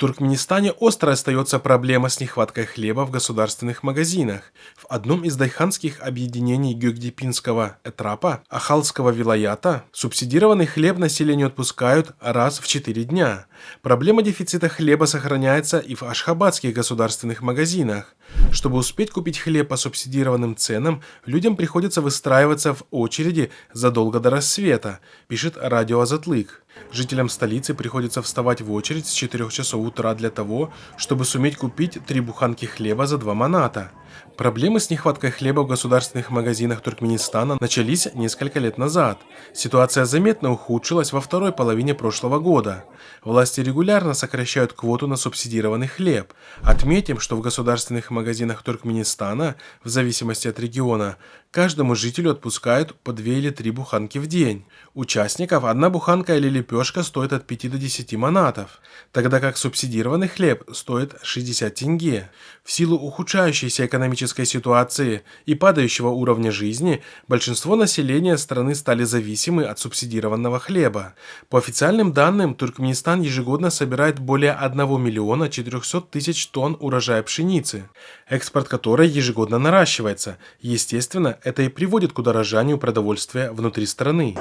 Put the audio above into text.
Туркменистане остро остается проблема с нехваткой хлеба в государственных магазинах. В одном из дайханских объединений Гёкдепинского этрапа Ахалского вилаята субсидированный хлеб населению отпускают раз в 4 дня. Проблема дефицита хлеба сохраняется и в ашхабадских государственных магазинах. Чтобы успеть купить хлеб по субсидированным ценам, людям приходится выстраиваться в очереди задолго до рассвета, пишет радио Азатлык. Жителям столицы приходится вставать в очередь с 4 часов утра для того, чтобы суметь купить 3 буханки хлеба за 2 маната. Проблемы с нехваткой хлеба в государственных магазинах Туркменистана начались несколько лет назад. Ситуация заметно ухудшилась во второй половине прошлого года. Власти регулярно сокращают квоту на субсидированный хлеб. Отметим, что в государственных магазинах Туркменистана, в зависимости от региона, каждому жителю отпускают по 2 или 3 буханки в день. Участников одна буханка или лепешка стоит от 5 до 10 манатов, тогда как субсидированный хлеб стоит 60 тенге. В силу ухудшающейся экономической ситуации и падающего уровня жизни, большинство населения страны стали зависимы от субсидированного хлеба. По официальным данным, Туркменистан ежегодно собирает более 1 миллиона 400 тысяч тонн урожая пшеницы, экспорт которой ежегодно наращивается. Естественно, это и приводит к удорожанию продовольствия внутри страны.